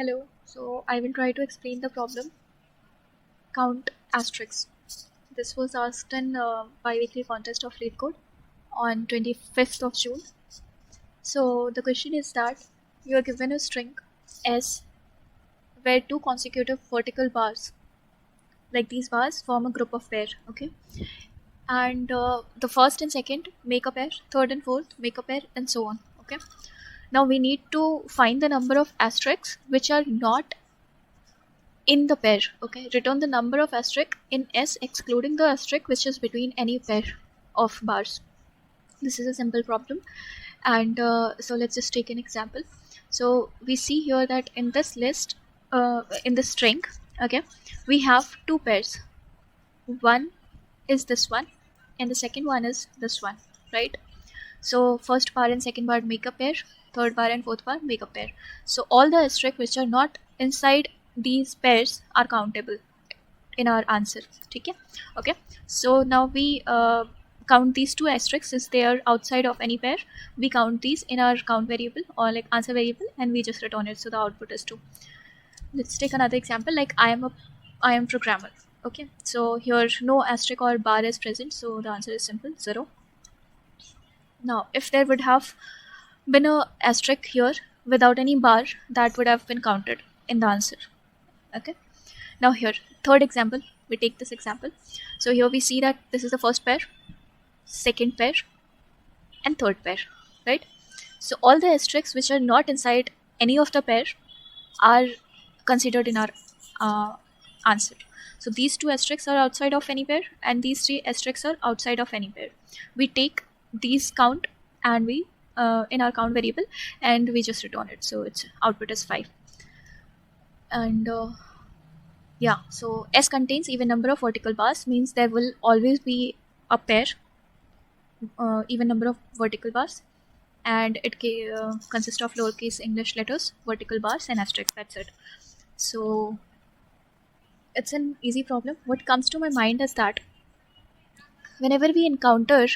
Hello, so I will try to explain the problem. Count asterisks. This was asked in bi-weekly contest of LeetCode on 25th of June. So the question is that you are given a string S where two consecutive vertical bars, like these bars, form a group of pair, okay? And the first and second make a pair, third and fourth make a pair, and so on, okay? Now we need to find the number of asterisks which are not in the pair, okay? Return the number of asterisk in S excluding the asterisk which is between any pair of bars. This is a simple problem, and so let's just take an example. So we see here that in this list, in the string, okay, we have two pairs. One is this one and the second one is this one, right? So first bar and second bar make a pair, third bar and fourth bar make a pair. So all the asterisks which are not inside these pairs are countable in our answer. Okay, so now we count these two asterisks as they are outside of any pair. We count these in our count variable or like answer variable, and we just return it, so the output is 2. Let's take another example, like I am programmer. Okay, so here no asterisk or bar is present, so the answer is simple, 0. Now if there would have been a asterisk here without any bar, that would have been counted in the answer. Okay, now here third example, we take this example. So here we see that this is the first pair, second pair, and third pair, right? So all the asterisks which are not inside any of the pair are considered in our answer. So these two asterisks are outside of any pair, and these three asterisks are outside of any pair. We take these count and we in our count variable, and we just return it, so its output is 5. And yeah, so S contains even number of vertical bars, means there will always be a pair, even number of vertical bars, and it consists of lowercase English letters, vertical bars, and asterisk. That's it. So it's an easy problem. What comes to my mind is that whenever we encounter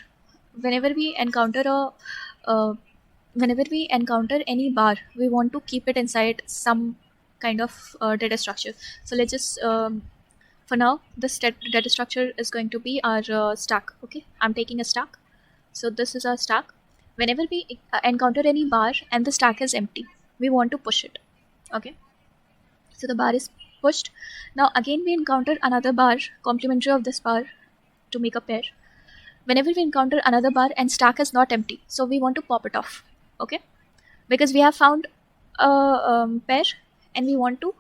any bar, we want to keep it inside some kind of data structure. So let's just for now this data structure is going to be our stack. Okay, I'm taking a stack, so this is our stack. Whenever we encounter any bar and the stack is empty, we want to push it. Okay, so the bar is pushed. Now again we encounter another bar complementary of this bar to make a pair. Whenever we encounter another bar and stack is not empty, so we want to pop it off. Okay, because we have found a pair and we want to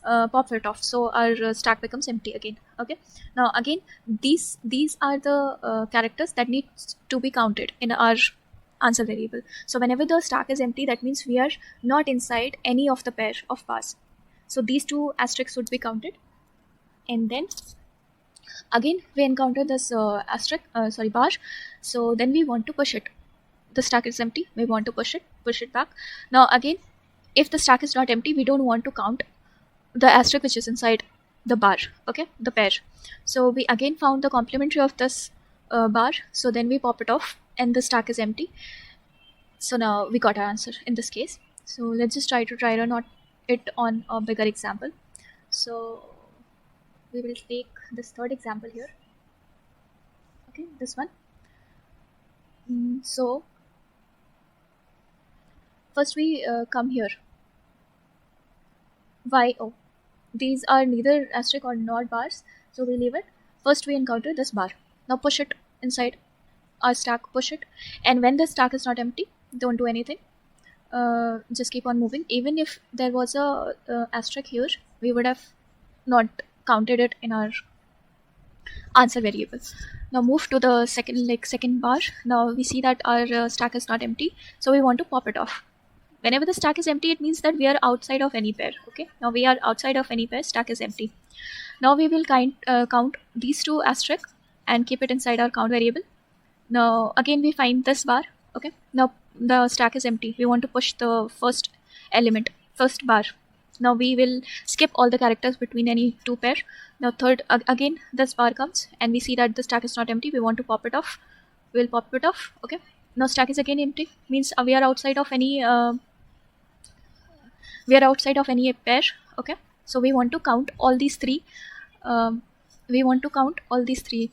pop it off, so our stack becomes empty again. Okay, now again these are the characters that need to be counted in our answer variable. So whenever the stack is empty, that means we are not inside any of the pair of bars, so these two asterisks would be counted. And then again we encounter this bar, so then we want to push it. The stack is empty, we want to push it back. Now again, if the stack is not empty, we don't want to count the asterisk which is inside the bar, okay, the pair. So we again found the complementary of this bar, so then we pop it off and the stack is empty. So now we got our answer in this case. So let's just try to run it on a bigger example. So we will take this third example here. Okay, this one. So first we come here. These are neither asterisk or not bars, so we leave it. First we encounter this bar. Now push it inside our stack, push it, and when the stack is not empty, don't do anything. Just keep on moving. Even if there was a asterisk here, we would have not counted it in our answer variable. Now move to the second bar. Now we see that our stack is not empty, so we want to pop it off. Whenever the stack is empty, it means that we are outside of any pair. Okay, now we are outside of any pair, stack is empty. Now we will count these two asterisks and keep it inside our count variable. Now again we find this bar. Okay, now the stack is empty, we want to push the first bar. Now we will skip all the characters between any two pair. Now third, again this bar comes and we see that the stack is not empty, we want to pop it off. We will pop it off. Okay, now stack is again empty, means we are outside of any we are outside of any pair. Okay, so we want to count all these three. We want to count all these three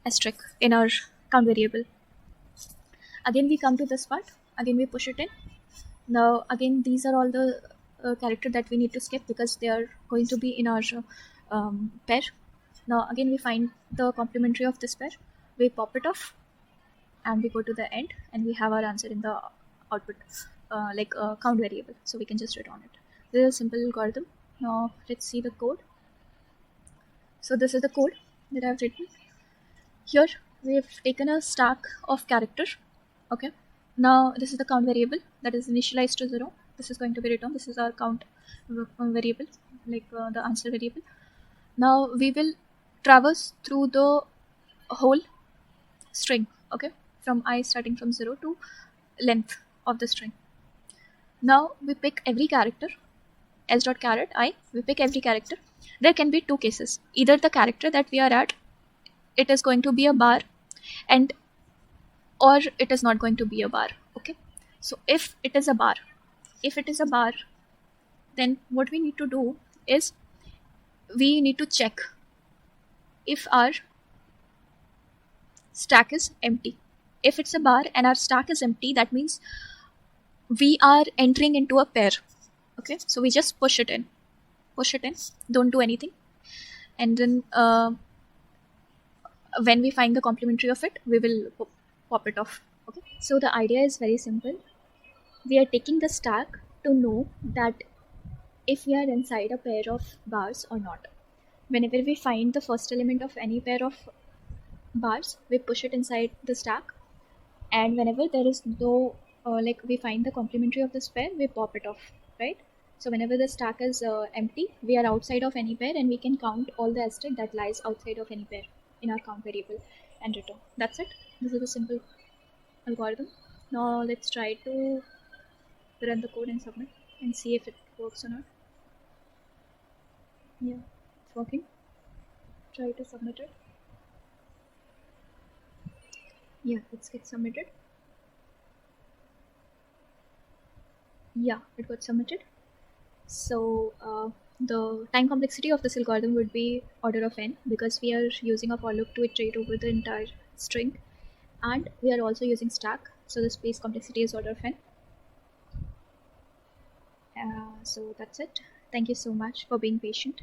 asterisks in our count variable. Again, we come to this part. Again, we push it in. Now, again, these are all the character that we need to skip because they are going to be in our pair. Now, again, we find the complementary of this pair. We pop it off, and we go to the end, and we have our answer in the output, count variable. So we can just return it. This is a simple algorithm. Now, let's see the code. So this is the code that I've written. Here we have taken a stack of characters. Okay. Now this is the count variable that is initialized to 0. This is going to be returned. This is our count variable, the answer variable. Now we will traverse through the whole string. Okay, from I starting from 0 to length of the string. Now we pick every character. S dot caret I. We pick every character. There can be two cases. Either the character that we are at, it is going to be a bar, and or it is not going to be a bar. Okay, so if it is a bar, then what we need to do is we need to check if our stack is empty. If it's a bar and our stack is empty, that means we are entering into a pair. Okay, so we just push it in, don't do anything, and then when we find the complementary of it, we will pop it off. Okay, so the idea is very simple. We are taking the stack to know that if we are inside a pair of bars or not. Whenever we find the first element of any pair of bars, we push it inside the stack, and whenever there is no we find the complementary of this pair, we pop it off, right? So whenever the stack is empty, we are outside of any pair, and we can count all the asterisk that lies outside of any pair in our count variable and return. That's it. This is a simple algorithm. Now let's try to run the code and submit and see if it works or not. Yeah, it's working. Try to submit it. Yeah, let's get submitted. Yeah, it got submitted. So the time complexity of this algorithm would be order of n, because we are using a for loop to iterate over the entire string, and we are also using stack, so the space complexity is order of n. So that's it. Thank you so much for being patient.